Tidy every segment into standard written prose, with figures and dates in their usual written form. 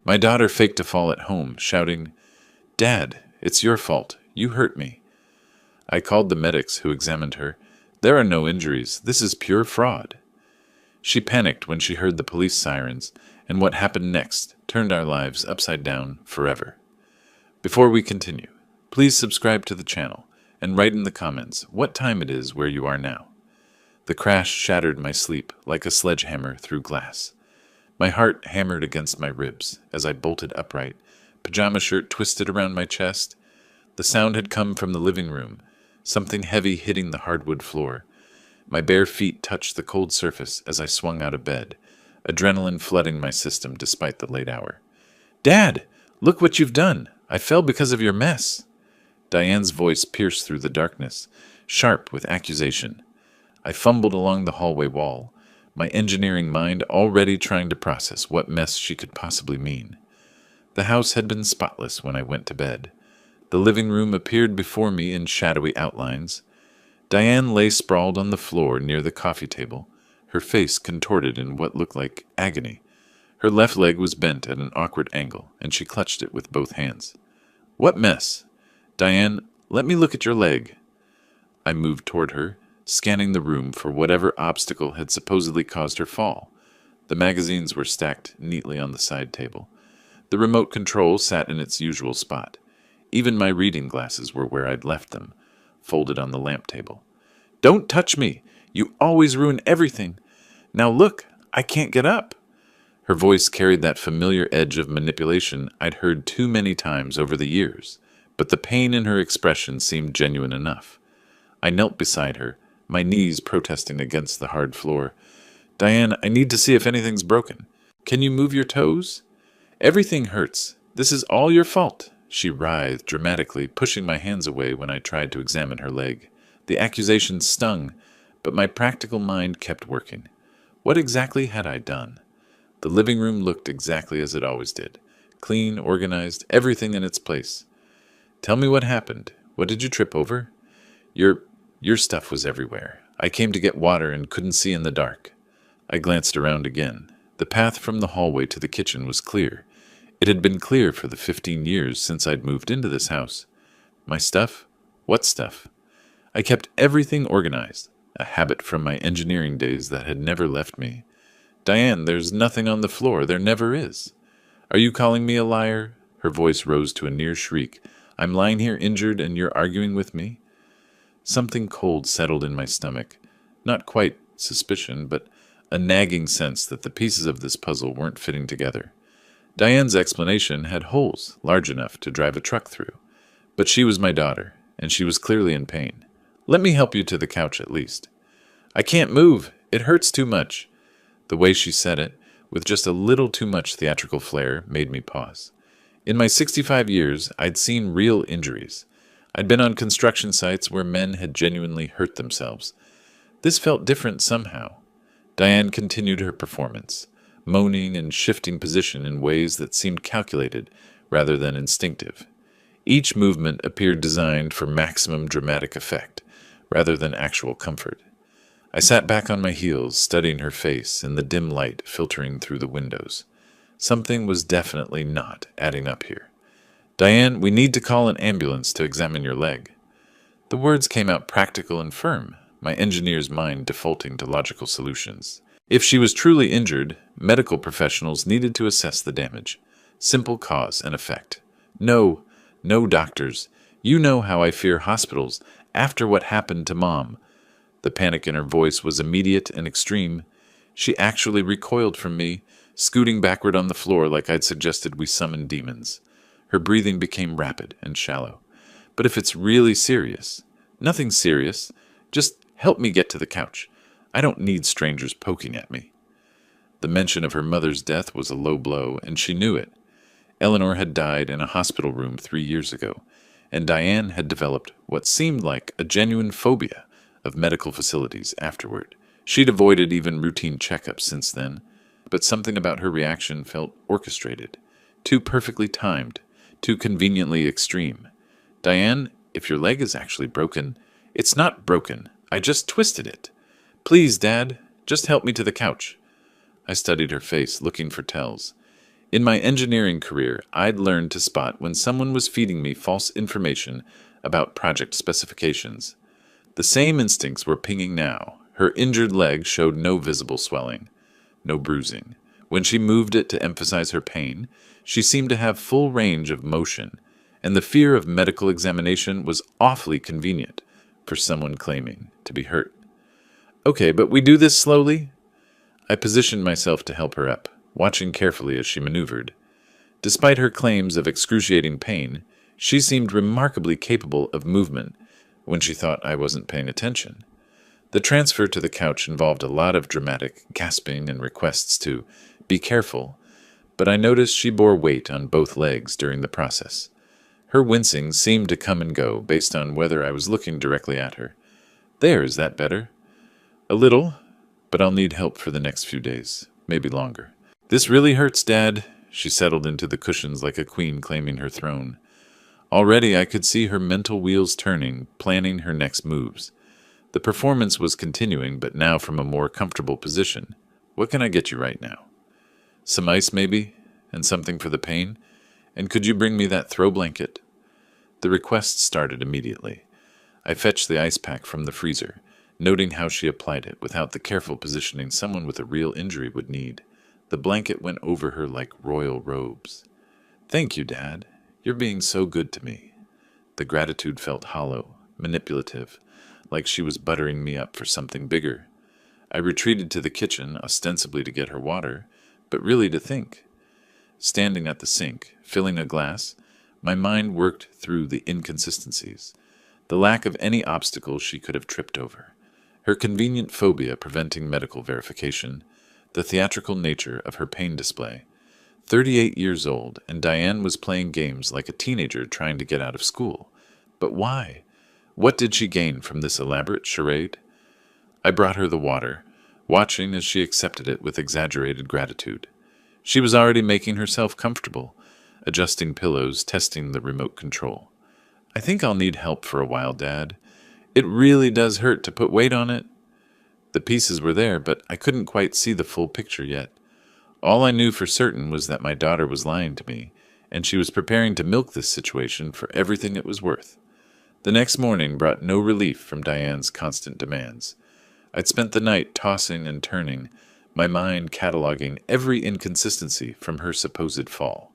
My daughter faked a fall at home, shouting, "Dad, it's your fault. You hurt me." I called the medics who examined her. "There are no injuries. This is pure fraud." She panicked when she heard the police sirens, and what happened next turned our lives upside down forever. Before we continue, please subscribe to the channel and write in the comments what time it is where you are now. The crash shattered my sleep like a sledgehammer through glass. My heart hammered against my ribs as I bolted upright, pajama shirt twisted around my chest. The sound had come from the living room, something heavy hitting the hardwood floor. My bare feet touched the cold surface as I swung out of bed, adrenaline flooding my system despite the late hour. "Dad, look what you've done! I fell because of your mess." Diane's voice pierced through the darkness, sharp with accusation. I fumbled along the hallway wall, my engineering mind already trying to process what mess she could possibly mean. The house had been spotless when I went to bed. The living room appeared before me in shadowy outlines. Diane lay sprawled on the floor near the coffee table, her face contorted in what looked like agony. Her left leg was bent at an awkward angle, and she clutched it with both hands. "What mess? Diane, let me look at your leg." I moved toward her, scanning the room for whatever obstacle had supposedly caused her fall. The magazines were stacked neatly on the side table. The remote control sat in its usual spot. Even my reading glasses were where I'd left them, folded on the lamp table. "Don't touch me! You always ruin everything! Now look, I can't get up!" Her voice carried that familiar edge of manipulation I'd heard too many times over the years, but the pain in her expression seemed genuine enough. I knelt beside her, my knees protesting against the hard floor. "Diane, I need to see if anything's broken. Can you move your toes?" "Everything hurts. This is all your fault." She writhed dramatically, pushing my hands away when I tried to examine her leg. The accusation stung, but my practical mind kept working. What exactly had I done? The living room looked exactly as it always did. Clean, organized, everything in its place. "Tell me what happened. What did you trip over?" Your stuff was everywhere. I came to get water and couldn't see in the dark." I glanced around again. The path from the hallway to the kitchen was clear. It had been clear for the 15 years since I'd moved into this house. My stuff? What stuff? I kept everything organized, a habit from my engineering days that had never left me. "Diane, there's nothing on the floor. There never is." "Are you calling me a liar?" Her voice rose to a near shriek. "I'm lying here injured and you're arguing with me?" Something cold settled in my stomach. Not quite suspicion, but a nagging sense that the pieces of this puzzle weren't fitting together. Diane's explanation had holes large enough to drive a truck through. But she was my daughter, and she was clearly in pain. "Let me help you to the couch at least." "I can't move. It hurts too much." The way she said it, with just a little too much theatrical flair, made me pause. In my 65 years, I'd seen real injuries. I'd been on construction sites where men had genuinely hurt themselves. This felt different somehow. Diane continued her performance, moaning and shifting position in ways that seemed calculated rather than instinctive. Each movement appeared designed for maximum dramatic effect rather than actual comfort. I sat back on my heels, studying her face in the dim light filtering through the windows. Something was definitely not adding up here. "Diane, we need to call an ambulance to examine your leg." The words came out practical and firm, my engineer's mind defaulting to logical solutions. If she was truly injured, medical professionals needed to assess the damage. Simple cause and effect. No, no doctors. You know how I fear hospitals after what happened to Mom. The panic in her voice was immediate and extreme. She actually recoiled from me, scooting backward on the floor like I'd suggested we summon demons. Her breathing became rapid and shallow. "But if it's really serious..." "Nothing serious. Just help me get to the couch. I don't need strangers poking at me." The mention of her mother's death was a low blow, and she knew it. Eleanor had died in a hospital room 3 years ago, and Diane had developed what seemed like a genuine phobia of medical facilities afterward. She'd avoided even routine checkups since then, but something about her reaction felt orchestrated, too perfectly timed, too conveniently extreme. "Diane, if your leg is actually broken..." "It's not broken. I just twisted it." "Please, Dad, just help me to the couch." I studied her face, looking for tells. In my engineering career, I'd learned to spot when someone was feeding me false information about project specifications. The same instincts were pinging now. Her injured leg showed no visible swelling, no bruising. When she moved it to emphasize her pain, she seemed to have full range of motion, and the fear of medical examination was awfully convenient for someone claiming to be hurt. Okay, but we do this slowly? I positioned myself to help her up, watching carefully as she maneuvered. Despite her claims of excruciating pain, she seemed remarkably capable of movement when she thought I wasn't paying attention. The transfer to the couch involved a lot of dramatic gasping and requests to be careful, but I noticed she bore weight on both legs during the process. Her wincing seemed to come and go based on whether I was looking directly at her. There, is that better? A little, but I'll need help for the next few days, maybe longer. This really hurts, Dad. She settled into the cushions like a queen claiming her throne. Already I could see her mental wheels turning, planning her next moves. The performance was continuing, but now from a more comfortable position. What can I get you right now? Some ice, maybe? And something for the pain? And could you bring me that throw blanket? The request started immediately. I fetched the ice pack from the freezer, noting how she applied it without the careful positioning someone with a real injury would need. The blanket went over her like royal robes. Thank you, Dad. You're being so good to me. The gratitude felt hollow, manipulative, like she was buttering me up for something bigger. I retreated to the kitchen, ostensibly to get her water, but really to think. Standing at the sink, filling a glass, my mind worked through the inconsistencies, the lack of any obstacle she could have tripped over, her convenient phobia preventing medical verification, the theatrical nature of her pain display. 38 years old, and Diane was playing games like a teenager trying to get out of school. But why? What did she gain from this elaborate charade? I brought her the water, watching as she accepted it with exaggerated gratitude. She was already making herself comfortable, adjusting pillows, testing the remote control. I think I'll need help for a while, Dad. It really does hurt to put weight on it. The pieces were there, but I couldn't quite see the full picture yet. All I knew for certain was that my daughter was lying to me, and she was preparing to milk this situation for everything it was worth. The next morning brought no relief from Diane's constant demands. I'd spent the night tossing and turning, my mind cataloging every inconsistency from her supposed fall.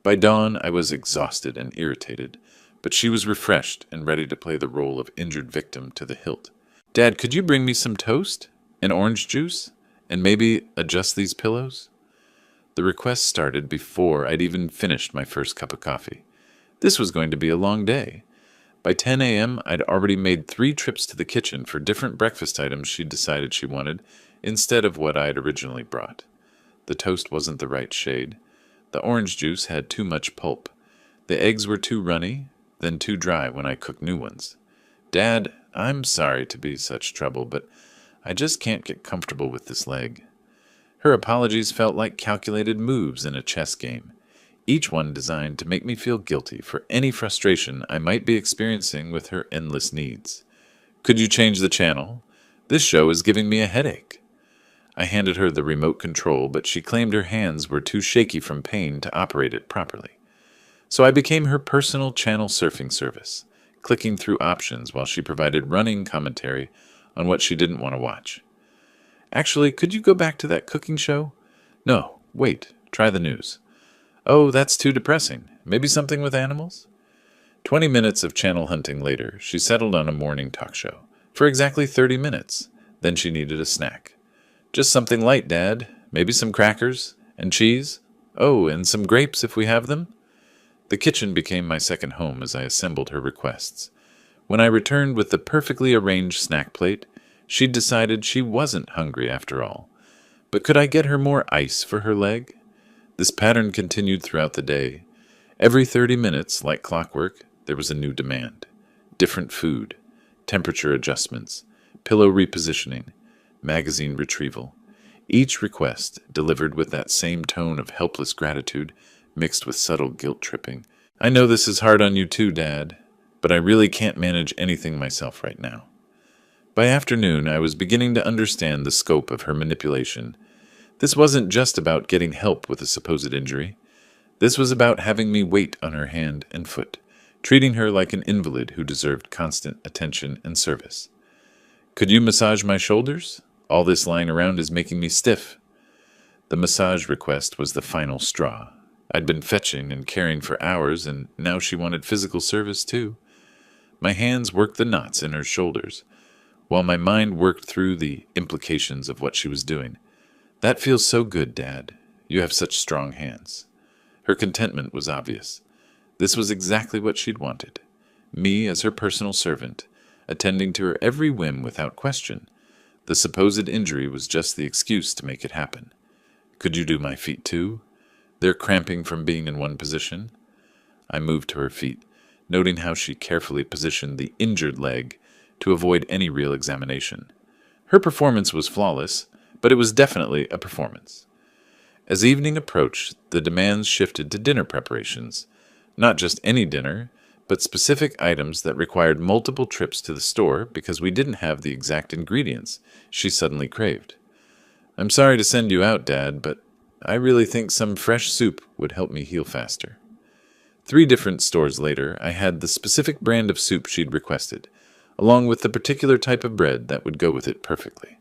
By dawn, I was exhausted and irritated, but she was refreshed and ready to play the role of injured victim to the hilt. Dad, could you bring me some toast? And orange juice? And maybe adjust these pillows? The request started before I'd even finished my first cup of coffee. This was going to be a long day. By 10 a.m., I'd already made 3 trips to the kitchen for different breakfast items she'd decided she wanted, instead of what I'd originally brought. The toast wasn't the right shade. The orange juice had too much pulp. The eggs were too runny, then too dry when I cooked new ones. Dad, I'm sorry to be such trouble, but I just can't get comfortable with this leg. Her apologies felt like calculated moves in a chess game, each one designed to make me feel guilty for any frustration I might be experiencing with her endless needs. Could you change the channel? This show is giving me a headache. I handed her the remote control, but she claimed her hands were too shaky from pain to operate it properly. So I became her personal channel surfing service, clicking through options while she provided running commentary on what she didn't want to watch. Actually, could you go back to that cooking show? No, wait, try the news. Oh, that's too depressing. Maybe something with animals? 20 minutes of channel hunting later, she settled on a morning talk show. For exactly 30 minutes. Then she needed a snack. Just something light, Dad. Maybe some crackers and cheese. Oh, and some grapes if we have them. The kitchen became my second home as I assembled her requests. When I returned with the perfectly arranged snack plate, she'd decided she wasn't hungry after all. But could I get her more ice for her leg? This pattern continued throughout the day. Every 30 minutes, like clockwork, there was a new demand. Different food, temperature adjustments, pillow repositioning, magazine retrieval. Each request delivered with that same tone of helpless gratitude mixed with subtle guilt-tripping. I know this is hard on you too, Dad, but I really can't manage anything myself right now. By afternoon, I was beginning to understand the scope of her manipulation. This wasn't just about getting help with a supposed injury. This was about having me wait on her hand and foot, treating her like an invalid who deserved constant attention and service. Could you massage my shoulders? All this lying around is making me stiff. The massage request was the final straw. I'd been fetching and caring for hours, and now she wanted physical service too. My hands worked the knots in her shoulders, while my mind worked through the implications of what she was doing. That feels so good, Dad. You have such strong hands. Her contentment was obvious. This was exactly what she'd wanted. Me as her personal servant, attending to her every whim without question. The supposed injury was just the excuse to make it happen. Could you do my feet too? They're cramping from being in one position. I moved to her feet, noting how she carefully positioned the injured leg to avoid any real examination. Her performance was flawless, but it was definitely a performance. As evening approached, the demands shifted to dinner preparations. Not just any dinner, but specific items that required multiple trips to the store because we didn't have the exact ingredients she suddenly craved. I'm sorry to send you out, Dad, but I really think some fresh soup would help me heal faster. 3 different stores later, I had the specific brand of soup she'd requested, along with the particular type of bread that would go with it perfectly.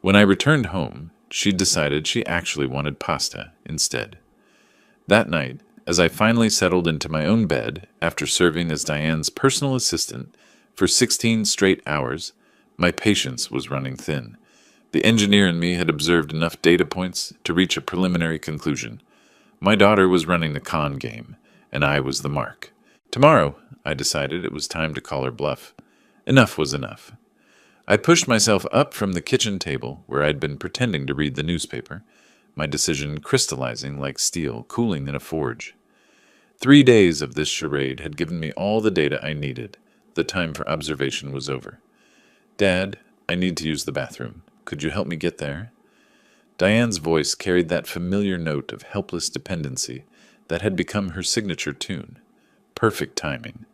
When I returned home, she'd decided she actually wanted pasta instead. That night, as I finally settled into my own bed after serving as Diane's personal assistant for 16 straight hours, my patience was running thin. The engineer in me had observed enough data points to reach a preliminary conclusion. My daughter was running the con game, and I was the mark. Tomorrow, I decided it was time to call her bluff. Enough was enough. I pushed myself up from the kitchen table where I'd been pretending to read the newspaper, my decision crystallizing like steel cooling in a forge. 3 days of this charade had given me all the data I needed. The time for observation was over. Dad, I need to use the bathroom. Could you help me get there? Diane's voice carried that familiar note of helpless dependency that had become her signature tune. Perfect timing.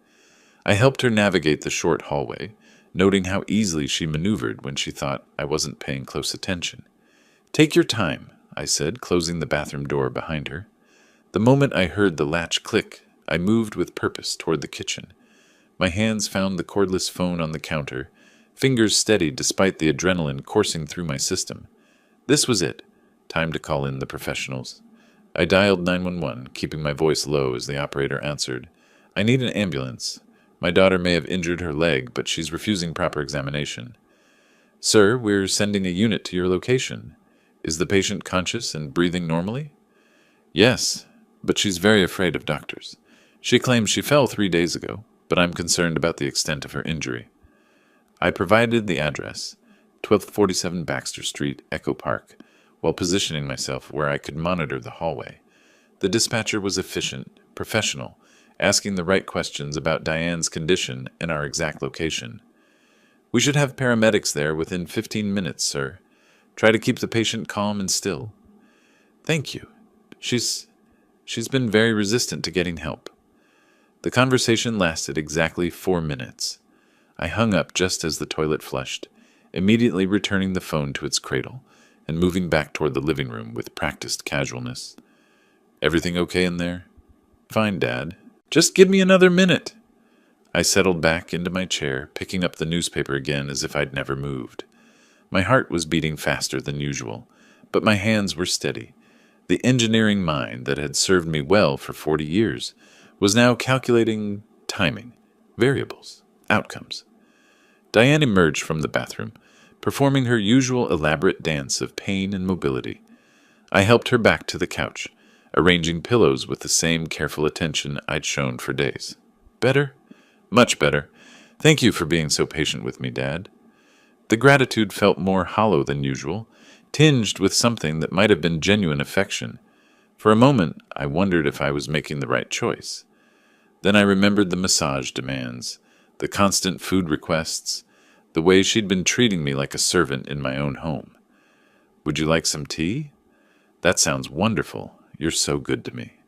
I helped her navigate the short hallway, noting how easily she maneuvered when she thought I wasn't paying close attention. Take your time, I said, closing the bathroom door behind her. The moment I heard the latch click, I moved with purpose toward the kitchen. My hands found the cordless phone on the counter, fingers steady despite the adrenaline coursing through my system. This was it. Time to call in the professionals. I dialed 911, keeping my voice low as the operator answered. I need an ambulance. My daughter may have injured her leg, but she's refusing proper examination. Sir, we're sending a unit to your location. Is the patient conscious and breathing normally? Yes, but she's very afraid of doctors. She claims she fell 3 days ago, but I'm concerned about the extent of her injury. I provided the address, 1247 Baxter Street, Echo Park, while positioning myself where I could monitor the hallway. The dispatcher was efficient, professional, asking the right questions about Diane's condition and our exact location. We should have paramedics there within 15 minutes, sir. Try to keep the patient calm and still. Thank you. She's been very resistant to getting help. The conversation lasted exactly 4 minutes. I hung up just as the toilet flushed, immediately returning the phone to its cradle and moving back toward the living room with practiced casualness. Everything okay in there? Fine, Dad. Just give me another minute. I settled back into my chair, picking up the newspaper again as if I'd never moved. My heart was beating faster than usual, but my hands were steady. The engineering mind that had served me well for 40 years was now calculating timing, variables, outcomes. Diane emerged from the bathroom, performing her usual elaborate dance of pain and mobility. I helped her back to the couch, arranging pillows with the same careful attention I'd shown for days. Better? Much better. Thank you for being so patient with me, Dad. The gratitude felt more hollow than usual, tinged with something that might have been genuine affection. For a moment, I wondered if I was making the right choice. Then I remembered the massage demands, the constant food requests, the way she'd been treating me like a servant in my own home. Would you like some tea? That sounds wonderful. You're so good to me.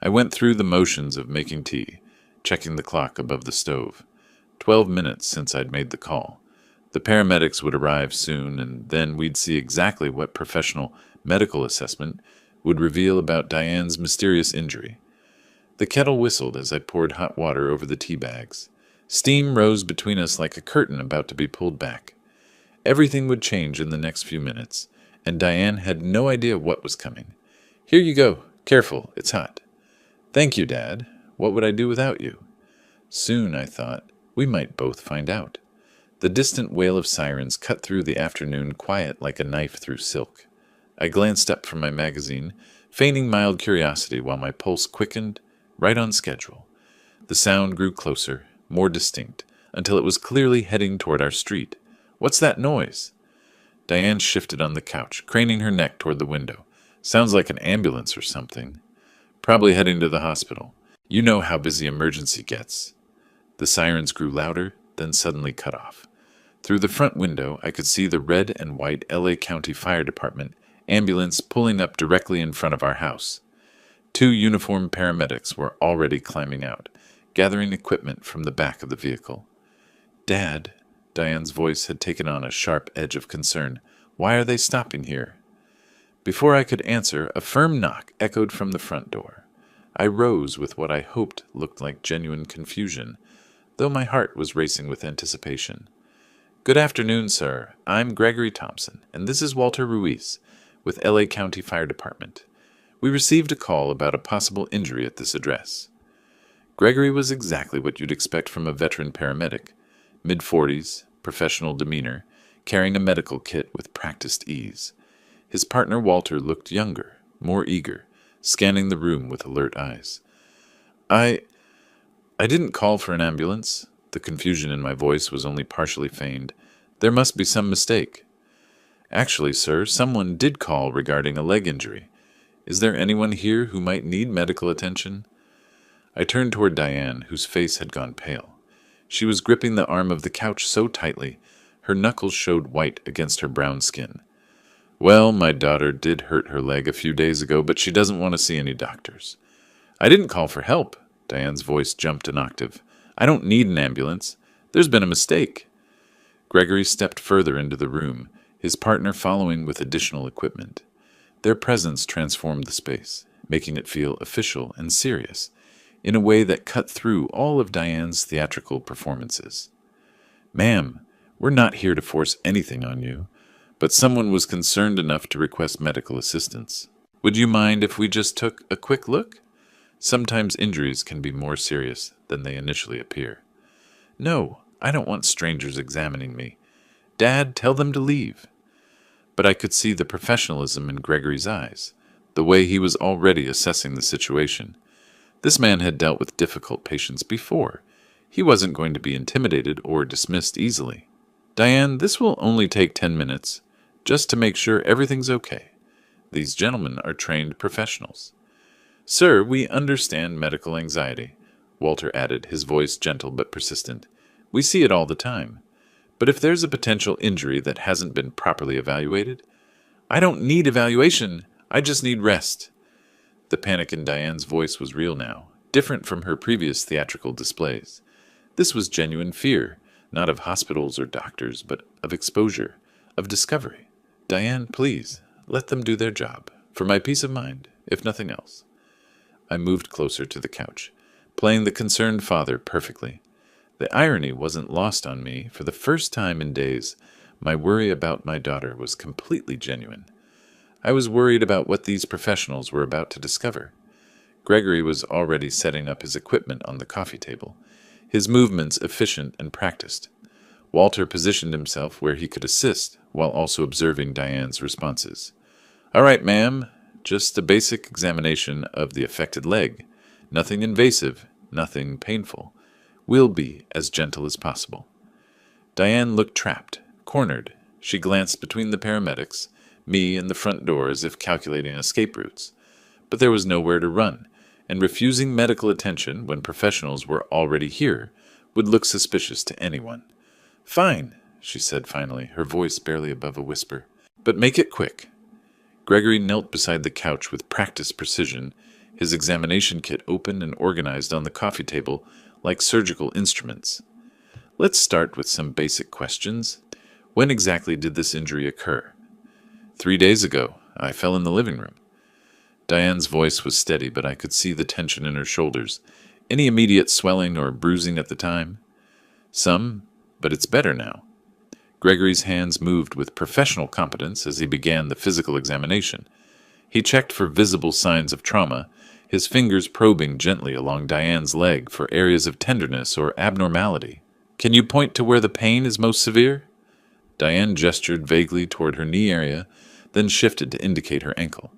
I went through the motions of making tea, checking the clock above the stove. 12 minutes since I'd made the call. The paramedics would arrive soon, and then we'd see exactly what professional medical assessment would reveal about Diane's mysterious injury. The kettle whistled as I poured hot water over the tea bags. Steam rose between us like a curtain about to be pulled back. Everything would change in the next few minutes, and Diane had no idea what was coming. "Here you go. Careful, it's hot." "Thank you, Dad. What would I do without you?" Soon, I thought, we might both find out. The distant wail of sirens cut through the afternoon quiet like a knife through silk. I glanced up from my magazine, feigning mild curiosity while my pulse quickened, right on schedule. The sound grew closer, more distinct, until it was clearly heading toward our street. "What's that noise?" Diane shifted on the couch, craning her neck toward the window. "Sounds like an ambulance or something. Probably heading to the hospital. You know how busy emergency gets." The sirens grew louder, then suddenly cut off. Through the front window, I could see the red and white LA County Fire Department ambulance pulling up directly in front of our house. 2 uniformed paramedics were already climbing out, gathering equipment from the back of the vehicle. "Dad," Diane's voice had taken on a sharp edge of concern, "why are they stopping here?" Before I could answer, a firm knock echoed from the front door. I rose with what I hoped looked like genuine confusion, though my heart was racing with anticipation. "Good afternoon, sir. I'm Gregory Thompson, and this is Walter Ruiz with LA County Fire Department. We received a call about a possible injury at this address." Gregory was exactly what you'd expect from a veteran paramedic. Mid-40s, professional demeanor, carrying a medical kit with practiced ease. His partner Walter looked younger, more eager, scanning the room with alert eyes. I didn't call for an ambulance." The confusion in my voice was only partially feigned. "There must be some mistake." "Actually, sir, someone did call regarding a leg injury. Is there anyone here who might need medical attention?" I turned toward Diane, whose face had gone pale. She was gripping the arm of the couch so tightly, her knuckles showed white against her brown skin. "Well, my daughter did hurt her leg a few days ago, but she doesn't want to see any doctors." "I didn't call for help." Diane's voice jumped an octave. "I don't need an ambulance. There's been a mistake." Gregory stepped further into the room, his partner following with additional equipment. Their presence transformed the space, making it feel official and serious, in a way that cut through all of Diane's theatrical performances. "Ma'am, we're not here to force anything on you, but someone was concerned enough to request medical assistance. Would you mind if we just took a quick look? Sometimes injuries can be more serious than they initially appear." "No, I don't want strangers examining me. Dad, tell them to leave." But I could see the professionalism in Gregory's eyes, the way he was already assessing the situation. This man had dealt with difficult patients before. He wasn't going to be intimidated or dismissed easily. "Diane, this will only take 10 minutes, just to make sure everything's okay. These gentlemen are trained professionals." "Sir, we understand medical anxiety," Walter added, his voice gentle but persistent. "We see it all the time. But if there's a potential injury that hasn't been properly evaluated—" "I don't need evaluation. I just need rest." The panic in Diane's voice was real now, different from her previous theatrical displays. This was genuine fear, not of hospitals or doctors, but of exposure, of discovery. "Diane, please, let them do their job, for my peace of mind, if nothing else." I moved closer to the couch, playing the concerned father perfectly. The irony wasn't lost on me. For the first time in days, my worry about my daughter was completely genuine. I was worried about what these professionals were about to discover. Gregory was already setting up his equipment on the coffee table, his movements efficient and practiced. Walter positioned himself where he could assist, while also observing Diane's responses. "All right, ma'am. Just a basic examination of the affected leg. Nothing invasive, nothing painful. We'll be as gentle as possible." Diane looked trapped, cornered. She glanced between the paramedics, me and the front door as if calculating escape routes. But there was nowhere to run, and refusing medical attention when professionals were already here would look suspicious to anyone. "Fine," she said finally, her voice barely above a whisper. "But make it quick." Gregory knelt beside the couch with practiced precision, his examination kit open and organized on the coffee table like surgical instruments. "Let's start with some basic questions. When exactly did this injury occur? 3 days ago. I fell in the living room. Diane's voice was steady, but I could see the tension in her shoulders. Any immediate swelling or bruising at the time? Some, but it's better now. Gregory's hands moved with professional competence as he began the physical examination. He checked for visible signs of trauma, his fingers probing gently along Diane's leg for areas of tenderness or abnormality. Can you point to where the pain is most severe? Diane gestured vaguely toward her knee area, then shifted to indicate her ankle.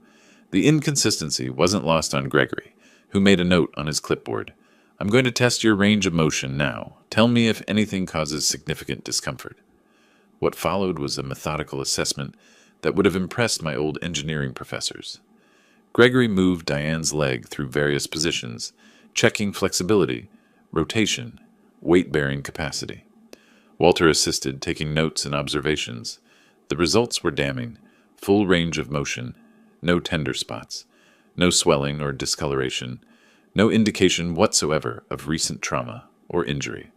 The inconsistency wasn't lost on Gregory, who made a note on his clipboard. I'm going to test your range of motion now. Tell me if anything causes significant discomfort. What followed was a methodical assessment that would have impressed my old engineering professors. Gregory moved Diane's leg through various positions, checking flexibility, rotation, weight-bearing capacity. Walter assisted, taking notes and observations. The results were damning. Full range of motion, no tender spots, no swelling or discoloration, no indication whatsoever of recent trauma or injury.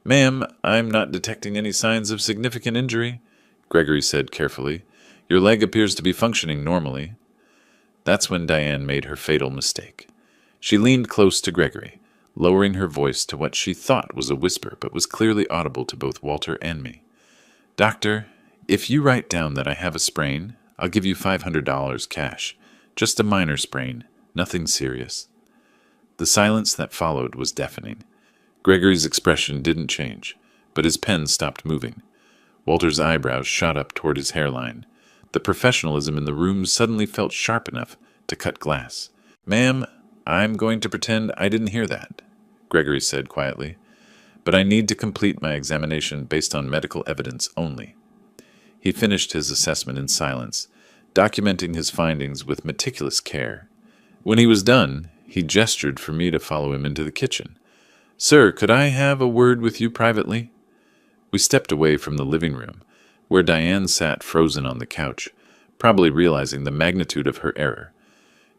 Ma'am, I'm not detecting any signs of significant injury, Gregory said carefully. Your leg appears to be functioning normally. That's when Diane made her fatal mistake. She leaned close to Gregory, lowering her voice to what she thought was a whisper but was clearly audible to both Walter and me. Doctor, if you write down that I have a sprain, I'll give you $500 cash. Just a minor sprain, nothing serious. The silence that followed was deafening. Gregory's expression didn't change, but his pen stopped moving. Walter's eyebrows shot up toward his hairline. The professionalism in the room suddenly felt sharp enough to cut glass. Ma'am, I'm going to pretend I didn't hear that, Gregory said quietly. But I need to complete my examination based on medical evidence only. He finished his assessment in silence, documenting his findings with meticulous care. When he was done, he gestured for me to follow him into the kitchen. Sir, could I have a word with you privately? We stepped away from the living room, where Diane sat frozen on the couch, probably realizing the magnitude of her error.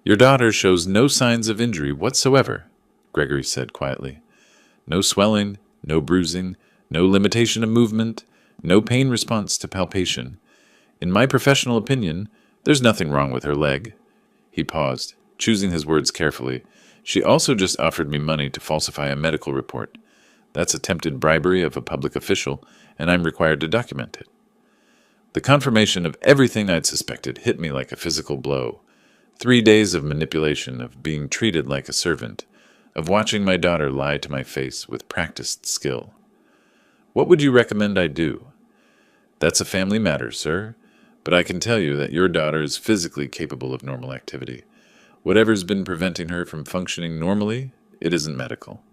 Your daughter shows no signs of injury whatsoever, Gregory said quietly. No swelling, no bruising, no limitation of movement, no pain response to palpation. In my professional opinion, there's nothing wrong with her leg. He paused, choosing his words carefully. She also just offered me money to falsify a medical report. That's attempted bribery of a public official, and I'm required to document it. The confirmation of everything I'd suspected hit me like a physical blow. 3 days of manipulation, of being treated like a servant, of watching my daughter lie to my face with practiced skill. What would you recommend I do? That's a family matter, sir, but I can tell you that your daughter is physically capable of normal activity. Whatever's been preventing her from functioning normally, it isn't medical.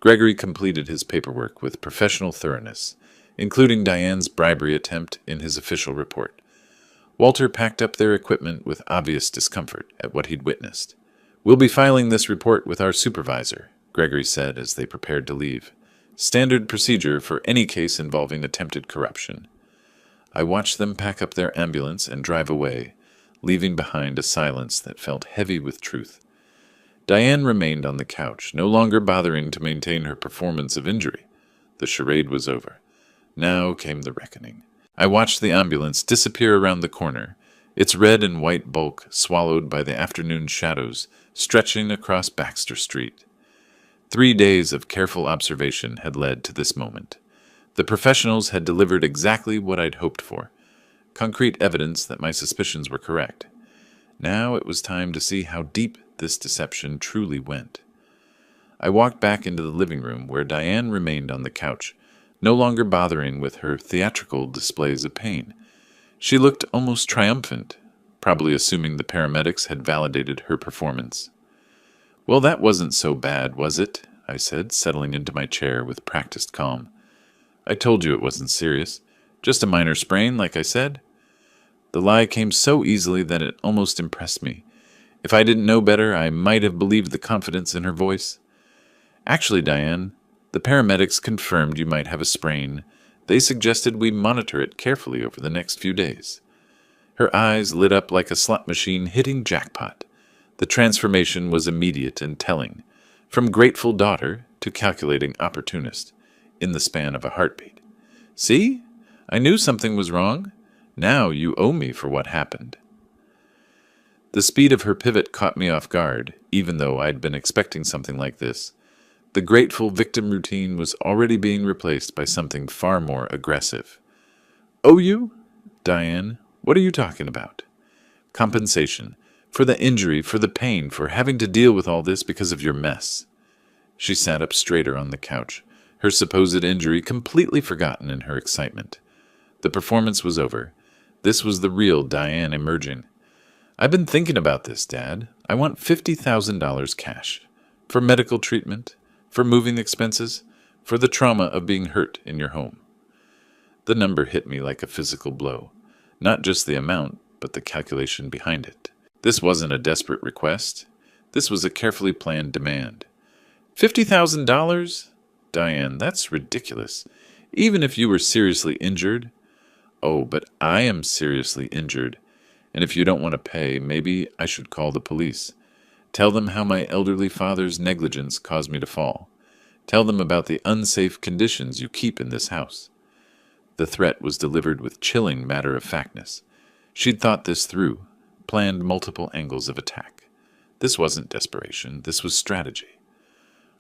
Gregory completed his paperwork with professional thoroughness, including Diane's bribery attempt in his official report. Walter packed up their equipment with obvious discomfort at what he'd witnessed. We'll be filing this report with our supervisor, Gregory said as they prepared to leave. Standard procedure for any case involving attempted corruption. I watched them pack up their ambulance and drive away, leaving behind a silence that felt heavy with truth. Diane remained on the couch, no longer bothering to maintain her performance of injury. The charade was over. Now came the reckoning. I watched the ambulance disappear around the corner, its red and white bulk swallowed by the afternoon shadows stretching across Baxter Street. 3 days of careful observation had led to this moment. The professionals had delivered exactly what I'd hoped for, concrete evidence that my suspicions were correct. Now it was time to see how deep this deception truly went. I walked back into the living room where Diane remained on the couch, no longer bothering with her theatrical displays of pain. She looked almost triumphant, probably assuming the paramedics had validated her performance. Well, that wasn't so bad, was it? I said, settling into my chair with practiced calm. I told you it wasn't serious. Just a minor sprain, like I said. The lie came so easily that it almost impressed me. If I didn't know better, I might have believed the confidence in her voice. Actually, Diane, the paramedics confirmed you might have a sprain. They suggested we monitor it carefully over the next few days. Her eyes lit up like a slot machine hitting jackpot. The transformation was immediate and telling, from grateful daughter to calculating opportunist, in the span of a heartbeat. See? I knew something was wrong. Now you owe me for what happened. The speed of her pivot caught me off guard, even though I'd been expecting something like this. The grateful victim routine was already being replaced by something far more aggressive. Owe you? Diane, what are you talking about? Compensation. For the injury, for the pain, for having to deal with all this because of your mess. She sat up straighter on the couch, her supposed injury completely forgotten in her excitement. The performance was over. This was the real Diane emerging. I've been thinking about this, Dad. I want $50,000 cash. For medical treatment, for moving expenses, for the trauma of being hurt in your home. The number hit me like a physical blow. Not just the amount, but the calculation behind it. This wasn't a desperate request. This was a carefully planned demand. $50,000? Diane, that's ridiculous. Even if you were seriously injured. Oh, but I am seriously injured. And if you don't want to pay, maybe I should call the police. Tell them how my elderly father's negligence caused me to fall. Tell them about the unsafe conditions you keep in this house. The threat was delivered with chilling matter-of-factness. She'd thought this through, planned multiple angles of attack. This wasn't desperation, this was strategy.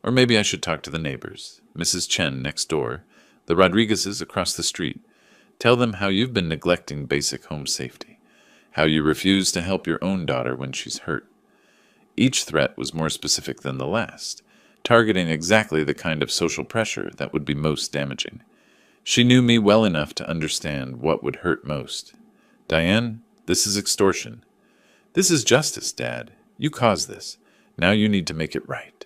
Or maybe I should talk to the neighbors, Mrs. Chen next door, the Rodriguezes across the street. Tell them how you've been neglecting basic home safety, how you refuse to help your own daughter when she's hurt. Each threat was more specific than the last, targeting exactly the kind of social pressure that would be most damaging. She knew me well enough to understand what would hurt most. Diane, this is extortion. This is justice, Dad. You caused this. Now you need to make it right.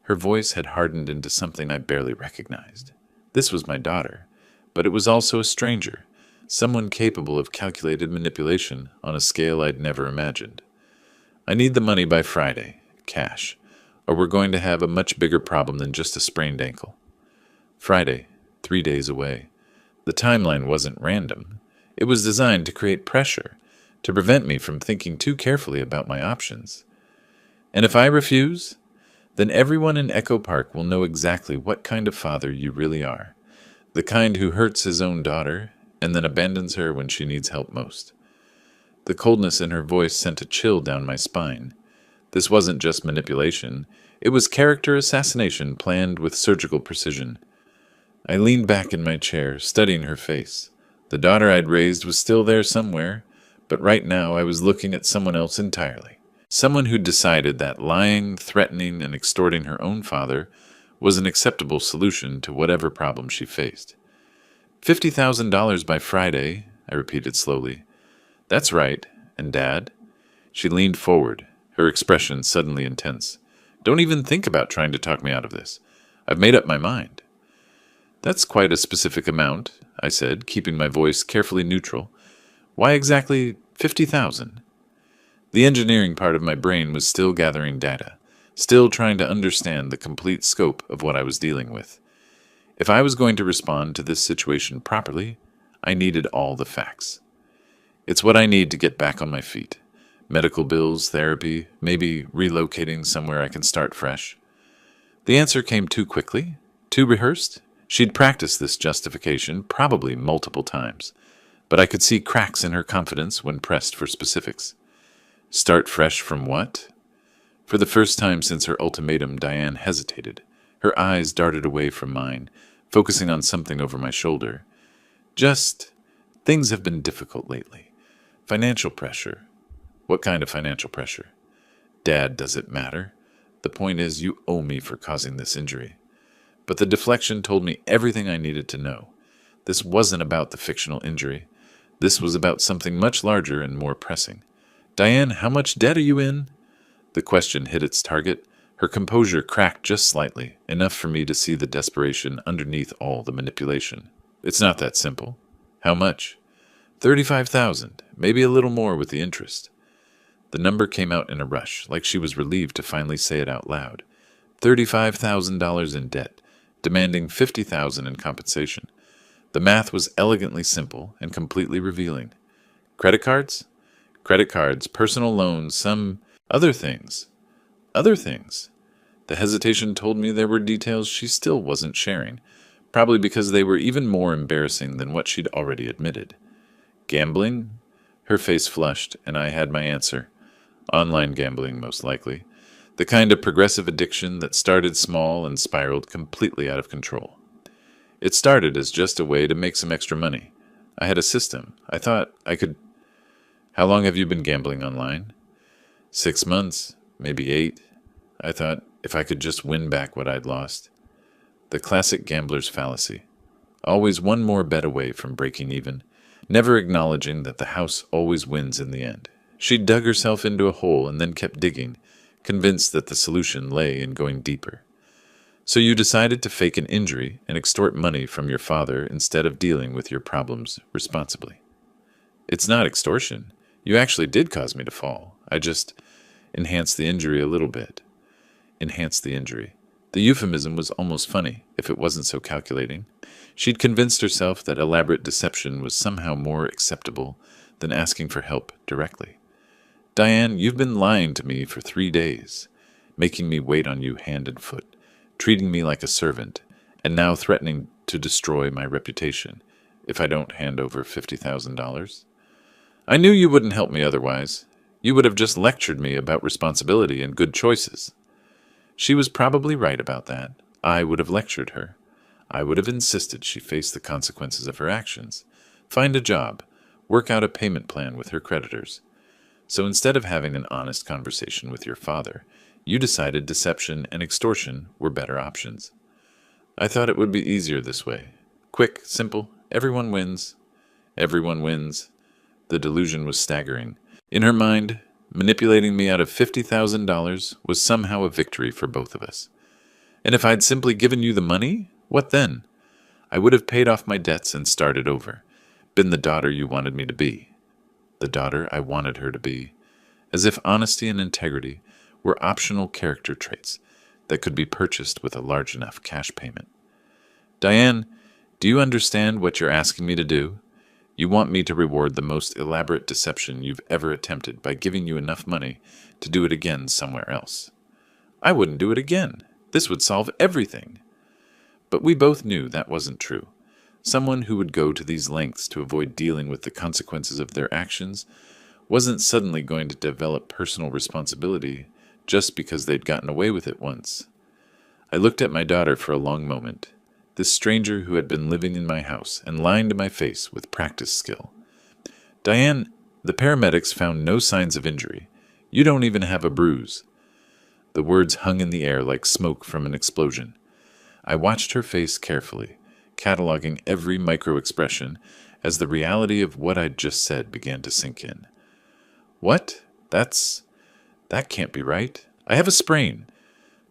Her voice had hardened into something I barely recognized. This was my daughter, but it was also a stranger, someone capable of calculated manipulation on a scale I'd never imagined. I need the money by Friday, cash, or we're going to have a much bigger problem than just a sprained ankle. Friday, 3 days away. The timeline wasn't random. It was designed to create pressure, to prevent me from thinking too carefully about my options. And if I refuse, then everyone in Echo Park will know exactly what kind of father you really are, the kind who hurts his own daughter and then abandons her when she needs help most. The coldness in her voice sent a chill down my spine. This wasn't just manipulation. It was character assassination planned with surgical precision. I leaned back in my chair, studying her face. The daughter I'd raised was still there somewhere, but right now I was looking at someone else entirely. Someone who'd decided that lying, threatening, and extorting her own father was an acceptable solution to whatever problem she faced. $50,000 by Friday, I repeated slowly. That's right. And Dad? She leaned forward, her expression suddenly intense. Don't even think about trying to talk me out of this. I've made up my mind. That's quite a specific amount, I said, keeping my voice carefully neutral. Why exactly 50,000? The engineering part of my brain was still gathering data, still trying to understand the complete scope of what I was dealing with. If I was going to respond to this situation properly, I needed all the facts. It's what I need to get back on my feet. Medical bills, therapy, maybe relocating somewhere I can start fresh. The answer came too quickly, too rehearsed. She'd practiced this justification probably multiple times, but I could see cracks in her confidence when pressed for specifics. Start fresh from what? For the first time since her ultimatum, Diane hesitated. Her eyes darted away from mine, focusing on something over my shoulder. Things have been difficult lately. Financial pressure. What kind of financial pressure? Dad, does it matter? The point is, you owe me for causing this injury. But the deflection told me everything I needed to know. This wasn't about the fictional injury. This was about something much larger and more pressing. Diane, how much debt are you in? The question hit its target. Her composure cracked just slightly, enough for me to see the desperation underneath all the manipulation. It's not that simple. How much? 35,000, maybe a little more with the interest. The number came out in a rush, like she was relieved to finally say it out loud. $35,000 in debt, demanding $50,000 in compensation. The math was elegantly simple and completely revealing. Credit cards? Credit cards, personal loans, some other things. Other things. The hesitation told me there were details she still wasn't sharing. probably because they were even more embarrassing than what she'd already admitted. Gambling? Her face flushed, and I had my answer. Online gambling, most likely. The kind of progressive addiction that started small and spiraled completely out of control. It started as just a way to make some extra money. I had a system. I thought I could... How long have you been gambling online? 6 months, maybe 8. I thought if I could just win back what I'd lost. The classic gambler's fallacy. Always one more bet away from breaking even, never acknowledging that the house always wins in the end. She dug herself into a hole and then kept digging, convinced that the solution lay in going deeper. So you decided to fake an injury and extort money from your father instead of dealing with your problems responsibly. It's not extortion. You actually did cause me to fall. I just enhanced the injury a little bit. Enhanced the injury. The euphemism was almost funny, if it wasn't so calculating. She'd convinced herself that elaborate deception was somehow more acceptable than asking for help directly. Diane, you've been lying to me for 3 days, making me wait on you hand and foot, treating me like a servant, and now threatening to destroy my reputation if I don't hand over $50,000. I knew you wouldn't help me otherwise. You would have just lectured me about responsibility and good choices. She was probably right about that. I would have lectured her. I would have insisted she face the consequences of her actions, find a job, work out a payment plan with her creditors. So instead of having an honest conversation with your father, you decided deception and extortion were better options. I thought it would be easier this way. Quick, simple, everyone wins. Everyone wins. The delusion was staggering. In her mind, manipulating me out of $50,000 was somehow a victory for both of us. And if I'd simply given you the money, what then? I would have paid off my debts and started over, been the daughter you wanted me to be, the daughter I wanted her to be, as if honesty and integrity were optional character traits that could be purchased with a large enough cash payment. Diane, do you understand what you're asking me to do? You want me to reward the most elaborate deception you've ever attempted by giving you enough money to do it again somewhere else. I wouldn't do it again. This would solve everything. But we both knew that wasn't true. Someone who would go to these lengths to avoid dealing with the consequences of their actions wasn't suddenly going to develop personal responsibility just because they'd gotten away with it once. I looked at my daughter for a long moment. This stranger who had been living in my house and lying to my face with practice skill. Diane, the paramedics found no signs of injury. You don't even have a bruise. The words hung in the air like smoke from an explosion. I watched her face carefully, cataloging every micro-expression as the reality of what I'd just said began to sink in. What? That can't be right. I have a sprain.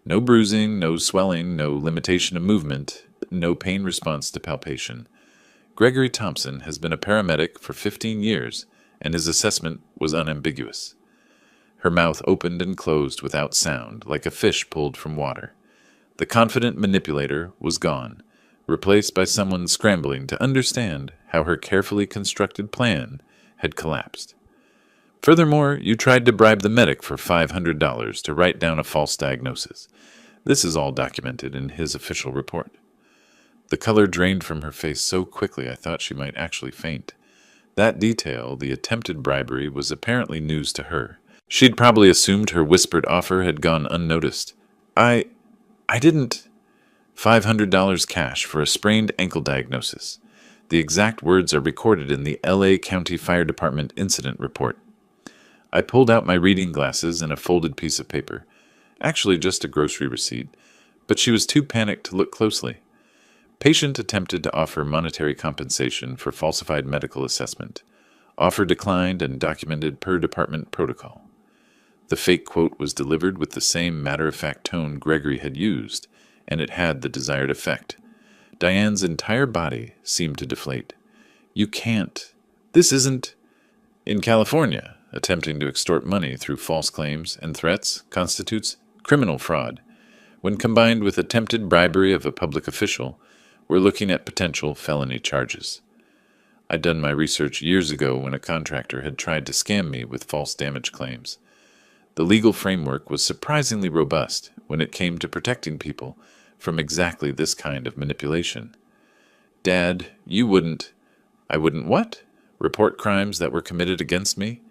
No bruising, no swelling, no limitation of movement, no pain response to palpation. Gregory Thompson has been a paramedic for 15 years, and his assessment was unambiguous. Her mouth opened and closed without sound, like a fish pulled from water. The confident manipulator was gone, replaced by someone scrambling to understand how her carefully constructed plan had collapsed. Furthermore, you tried to bribe the medic for $500 to write down a false diagnosis. This is all documented in his official report. The color drained from her face so quickly I thought she might actually faint. That detail, the attempted bribery, was apparently news to her. She'd probably assumed her whispered offer had gone unnoticed. I didn't... $500 cash for a sprained ankle diagnosis. The exact words are recorded in the L.A. County Fire Department incident report. I pulled out my reading glasses and a folded piece of paper. Actually just a grocery receipt, but she was too panicked to look closely. Patient attempted to offer monetary compensation for falsified medical assessment. Offer declined and documented per department protocol. The fake quote was delivered with the same matter-of-fact tone Gregory had used, and it had the desired effect. Diane's entire body seemed to deflate. You can't. This isn't... In California, attempting to extort money through false claims and threats constitutes criminal fraud. When combined with attempted bribery of a public official, we're looking at potential felony charges. I'd done my research years ago when a contractor had tried to scam me with false damage claims. The legal framework was surprisingly robust when it came to protecting people from exactly this kind of manipulation. Dad, you wouldn't. I wouldn't what? Report crimes that were committed against me?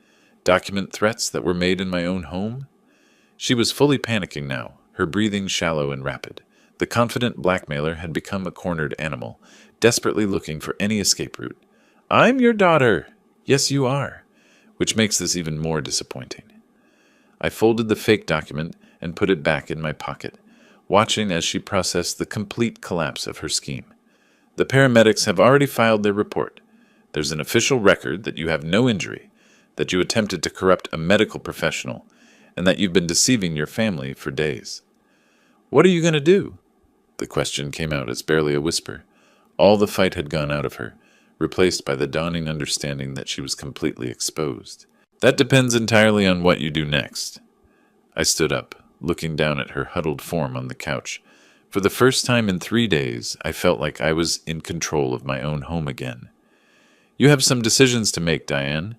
Document threats that were made in my own home? She was fully panicking now, her breathing shallow and rapid. The confident blackmailer had become a cornered animal, desperately looking for any escape route. I'm your daughter. Yes, you are. Which makes this even more disappointing. I folded the fake document and put it back in my pocket, watching as she processed the complete collapse of her scheme. The paramedics have already filed their report. There's an official record that you have no injury, that you attempted to corrupt a medical professional, and that you've been deceiving your family for days. What are you going to do? The question came out as barely a whisper. All the fight had gone out of her, replaced by the dawning understanding that she was completely exposed. That depends entirely on what you do next. I stood up, looking down at her huddled form on the couch. For the first time in 3 days, I felt like I was in control of my own home again. You have some decisions to make, Diane.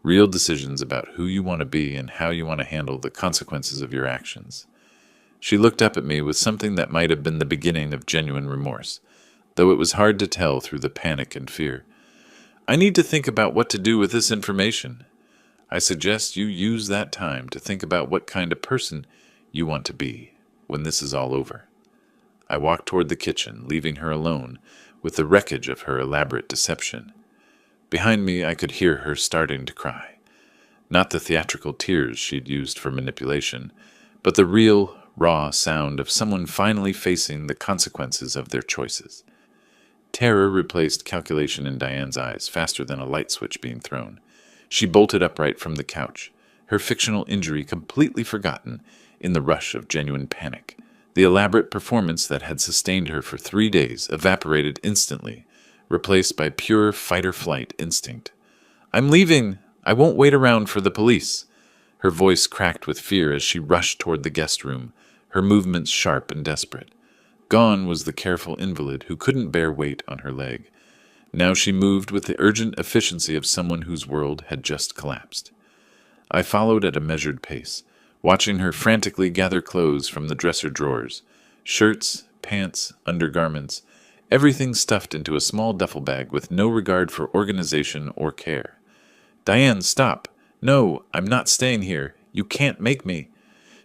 Real decisions about who you want to be and how you want to handle the consequences of your actions. She looked up at me with something that might have been the beginning of genuine remorse, though it was hard to tell through the panic and fear. I need to think about what to do with this information. I suggest you use that time to think about what kind of person you want to be when this is all over. I walked toward the kitchen, leaving her alone with the wreckage of her elaborate deception. Behind me, I could hear her starting to cry. Not the theatrical tears she'd used for manipulation, but the real, raw sound of someone finally facing the consequences of their choices. Terror replaced calculation in Diane's eyes faster than a light switch being thrown. She bolted upright from the couch, her fictional injury completely forgotten in the rush of genuine panic. The elaborate performance that had sustained her for 3 days evaporated instantly, replaced by pure fight-or-flight instinct. I'm leaving! I won't wait around for the police! Her voice cracked with fear as she rushed toward the guest room, her movements sharp and desperate. Gone was the careful invalid who couldn't bear weight on her leg. Now she moved with the urgent efficiency of someone whose world had just collapsed. I followed at a measured pace, watching her frantically gather clothes from the dresser drawers, shirts, pants, undergarments, everything stuffed into a small duffel bag with no regard for organization or care. Diane, stop! No, I'm not staying here. You can't make me.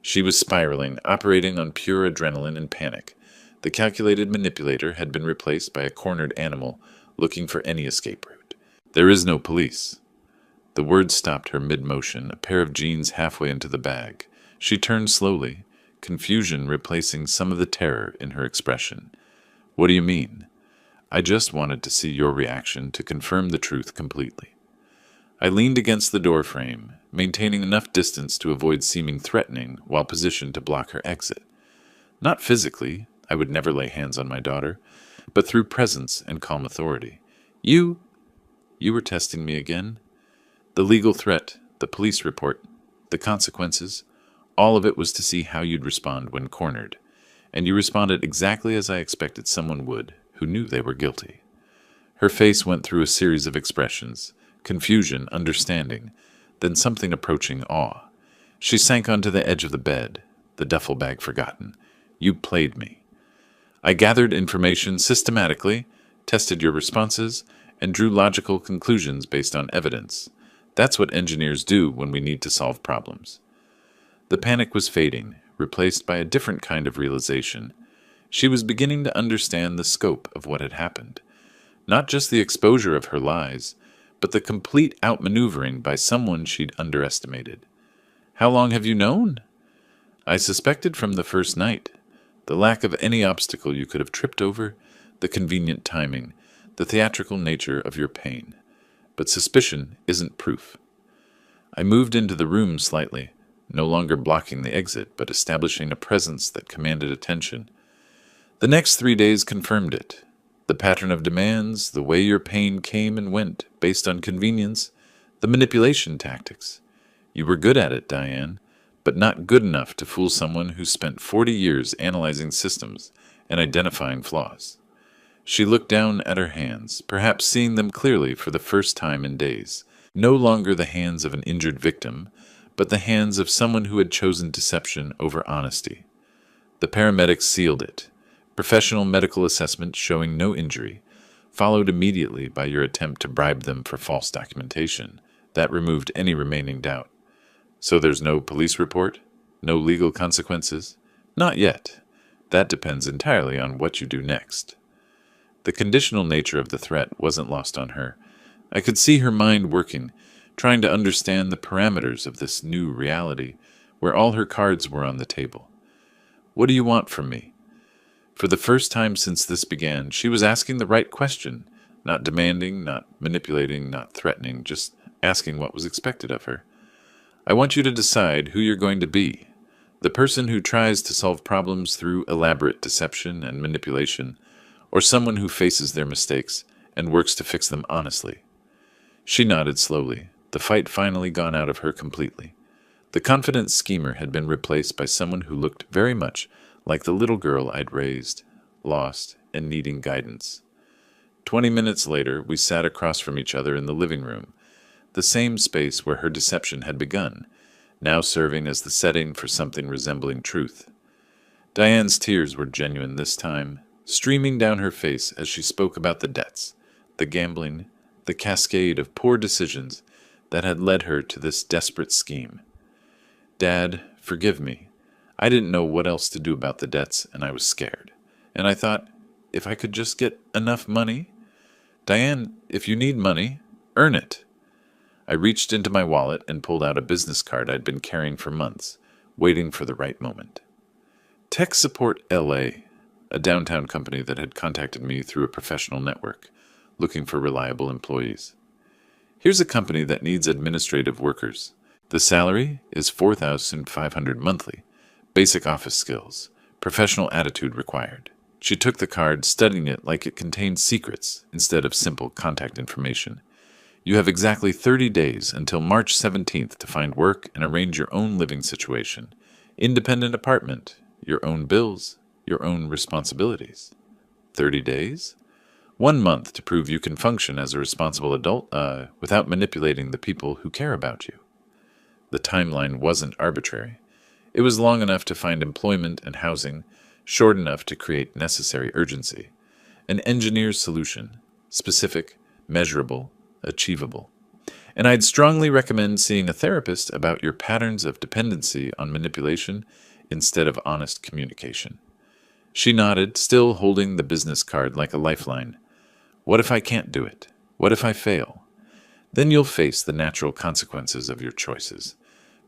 She was spiraling, operating on pure adrenaline and panic. The calculated manipulator had been replaced by a cornered animal looking for any escape route. There is no police. The words stopped her mid-motion, a pair of jeans halfway into the bag. She turned slowly, confusion replacing some of the terror in her expression. What do you mean? I just wanted to see your reaction to confirm the truth completely. I leaned against the door frame, maintaining enough distance to avoid seeming threatening while positioned to block her exit. Not physically, I would never lay hands on my daughter, but through presence and calm authority. You were testing me again? The legal threat, the police report, the consequences, all of it was to see how you'd respond when cornered. And you responded exactly as I expected someone would, who knew they were guilty. Her face went through a series of expressions, confusion, understanding, then something approaching awe. She sank onto the edge of the bed, the duffel bag forgotten. You played me. I gathered information systematically, tested your responses, and drew logical conclusions based on evidence. That's what engineers do when we need to solve problems. The panic was fading, replaced by a different kind of realization. She was beginning to understand the scope of what had happened. Not just the exposure of her lies, but the complete outmaneuvering by someone she'd underestimated. How long have you known? I suspected from the first night. The lack of any obstacle you could have tripped over, the convenient timing, the theatrical nature of your pain. But suspicion isn't proof. I moved into the room slightly, no longer blocking the exit, but establishing a presence that commanded attention. The next 3 days confirmed it. The pattern of demands, the way your pain came and went based on convenience, the manipulation tactics. You were good at it, Diane, but not good enough to fool someone who spent 40 years analyzing systems and identifying flaws. She looked down at her hands, perhaps seeing them clearly for the first time in days. No longer the hands of an injured victim, but the hands of someone who had chosen deception over honesty. The paramedics sealed it. Professional medical assessment showing no injury. followed immediately by your attempt to bribe them for false documentation. That removed any remaining doubt. So there's no police report? No legal consequences? Not yet. That depends entirely on what you do next. The conditional nature of the threat wasn't lost on her. I could see her mind working, trying to understand the parameters of this new reality, where all her cards were on the table. What do you want from me? For the first time since this began, she was asking the right question, not demanding, not manipulating, not threatening, just asking what was expected of her. I want you to decide who you're going to be. The person who tries to solve problems through elaborate deception and manipulation, or someone who faces their mistakes and works to fix them honestly. She nodded slowly, the fight finally gone out of her completely. The confident schemer had been replaced by someone who looked very much like the little girl I'd raised, lost, and needing guidance. 20 minutes later, we sat across from each other in the living room, the same space where her deception had begun, now serving as the setting for something resembling truth. Diane's tears were genuine this time, streaming down her face as she spoke about the debts, the gambling, the cascade of poor decisions that had led her to this desperate scheme. Dad, forgive me. I didn't know what else to do about the debts, and I was scared. And I thought, if I could just get enough money? Diane, if you need money, earn it. I reached into my wallet and pulled out a business card I'd been carrying for months, waiting for the right moment. Tech Support LA, a downtown company that had contacted me through a professional network, looking for reliable employees. Here's a company that needs administrative workers. The salary is $4,500 monthly. Basic office skills. Professional attitude required. She took the card, studying it like it contained secrets instead of simple contact information. You have exactly 30 days until March 17th to find work and arrange your own living situation. Independent apartment, your own bills, your own responsibilities. 30 days? 1 month to prove you can function as a responsible adult without manipulating the people who care about you. The timeline wasn't arbitrary. It was long enough to find employment and housing, short enough to create necessary urgency. An engineer's solution, specific, measurable, achievable. And I'd strongly recommend seeing a therapist about your patterns of dependency on manipulation instead of honest communication. She nodded, still holding the business card like a lifeline. What if I can't do it? What if I fail? Then you'll face the natural consequences of your choices.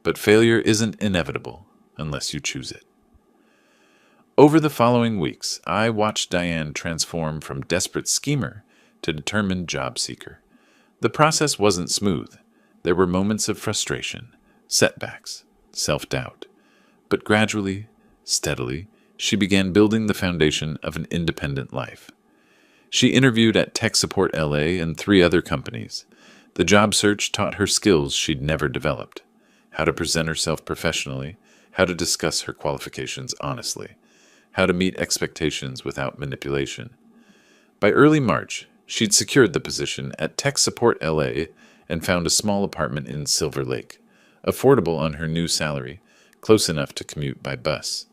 But failure isn't inevitable unless you choose it. Over the following weeks, I watched Diane transform from desperate schemer to determined job seeker. The process wasn't smooth. There were moments of frustration, setbacks, self-doubt. But gradually, steadily, she began building the foundation of an independent life. She interviewed at Tech Support LA and 3 other companies. The job search taught her skills she'd never developed. How to present herself professionally, how to discuss her qualifications honestly, how to meet expectations without manipulation. By early March, she'd secured the position at Tech Support LA and found a small apartment in Silver Lake, affordable on her new salary, close enough to commute by bus.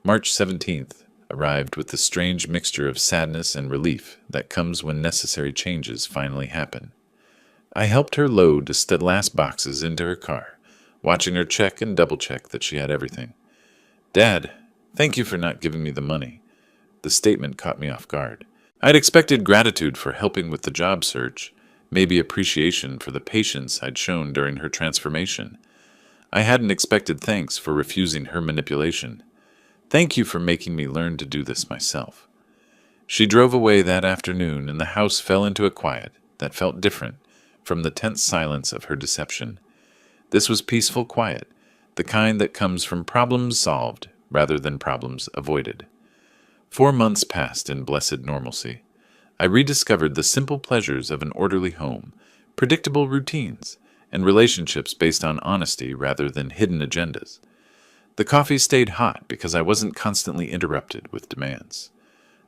March 17th arrived with the strange mixture of sadness and relief that comes when necessary changes finally happen. I helped her load the last boxes into her car, watching her check and double-check that she had everything. Dad, thank you for not giving me the money. The statement caught me off guard. I'd expected gratitude for helping with the job search, maybe appreciation for the patience I'd shown during her transformation. I hadn't expected thanks for refusing her manipulation. Thank you for making me learn to do this myself. She drove away that afternoon, and the house fell into a quiet that felt different from the tense silence of her deception. This was peaceful quiet, the kind that comes from problems solved rather than problems avoided. 4 months passed in blessed normalcy. I rediscovered the simple pleasures of an orderly home, predictable routines, and relationships based on honesty rather than hidden agendas. The coffee stayed hot because I wasn't constantly interrupted with demands.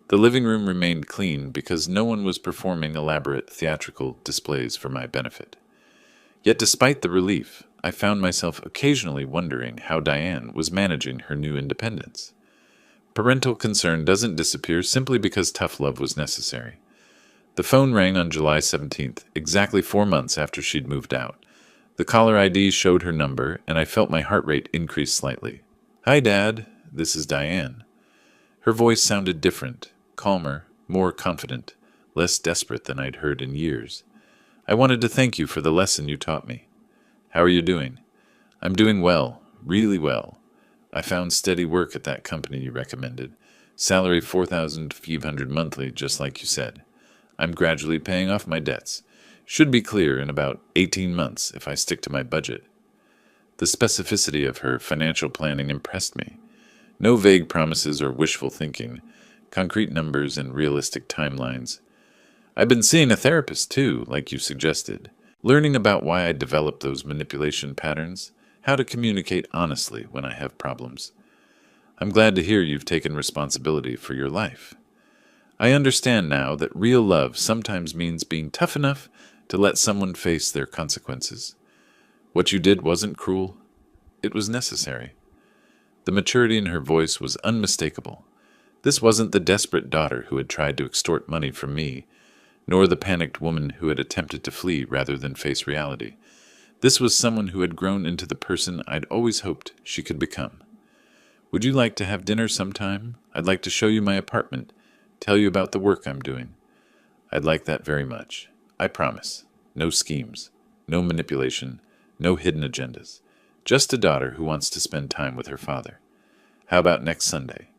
The living room remained clean because no one was performing elaborate theatrical displays for my benefit. Yet despite the relief, I found myself occasionally wondering how Diane was managing her new independence. Parental concern doesn't disappear simply because tough love was necessary. The phone rang on July 17th, exactly 4 months after she'd moved out. The caller ID showed her number, and I felt my heart rate increase slightly. "Hi, Dad. This is Diane." Her voice sounded different, calmer, more confident, less desperate than I'd heard in years. "I wanted to thank you for the lesson you taught me." "How are you doing?" "I'm doing well, really well. I found steady work at that company you recommended. Salary 4,500 monthly, just like you said. I'm gradually paying off my debts. Should be clear in about 18 months if I stick to my budget." The specificity of her financial planning impressed me. No vague promises or wishful thinking, concrete numbers and realistic timelines. "I've been seeing a therapist too, like you suggested, learning about why I develop those manipulation patterns, how to communicate honestly when I have problems. I'm glad to hear you've taken responsibility for your life. I understand now that real love sometimes means being tough enough to let someone face their consequences. What you did wasn't cruel. It was necessary." The maturity in her voice was unmistakable. This wasn't the desperate daughter who had tried to extort money from me, nor the panicked woman who had attempted to flee rather than face reality. This was someone who had grown into the person I'd always hoped she could become. "Would you like to have dinner sometime? I'd like to show you my apartment, tell you about the work I'm doing." "I'd like that very much. I promise. No schemes, no manipulation, no hidden agendas. Just a daughter who wants to spend time with her father. How about next Sunday?"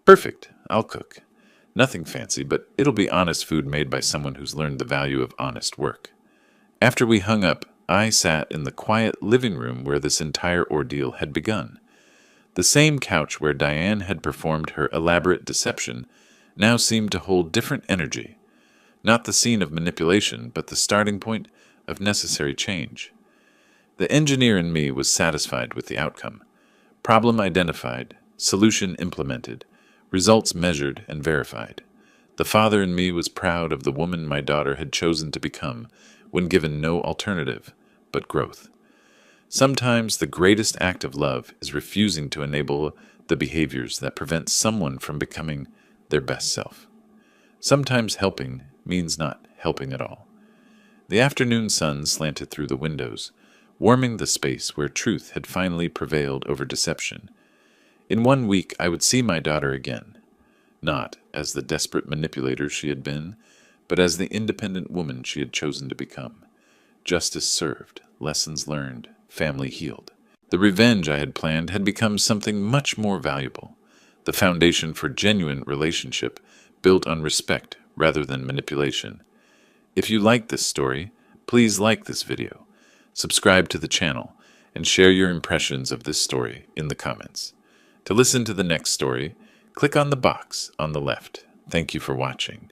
"Perfect. I'll cook. Nothing fancy, but it'll be honest food made by someone who's learned the value of honest work." After we hung up, I sat in the quiet living room where this entire ordeal had begun. The same couch where Diane had performed her elaborate deception now seemed to hold different energy. Not the scene of manipulation, but the starting point of necessary change. The engineer in me was satisfied with the outcome. Problem identified, solution implemented, results measured and verified. The father in me was proud of the woman my daughter had chosen to become when given no alternative but growth. Sometimes the greatest act of love is refusing to enable the behaviors that prevent someone from becoming their best self. Sometimes helping means not helping at all. The afternoon sun slanted through the windows, warming the space where truth had finally prevailed over deception. In 1 week I would see my daughter again, not as the desperate manipulator she had been, but as the independent woman she had chosen to become. Justice served, lessons learned, family healed. The revenge I had planned had become something much more valuable, the foundation for genuine relationship built on respect rather than manipulation. If you like this story, please like this video, subscribe to the channel, and share your impressions of this story in the comments. To listen to the next story, click on the box on the left. Thank you for watching.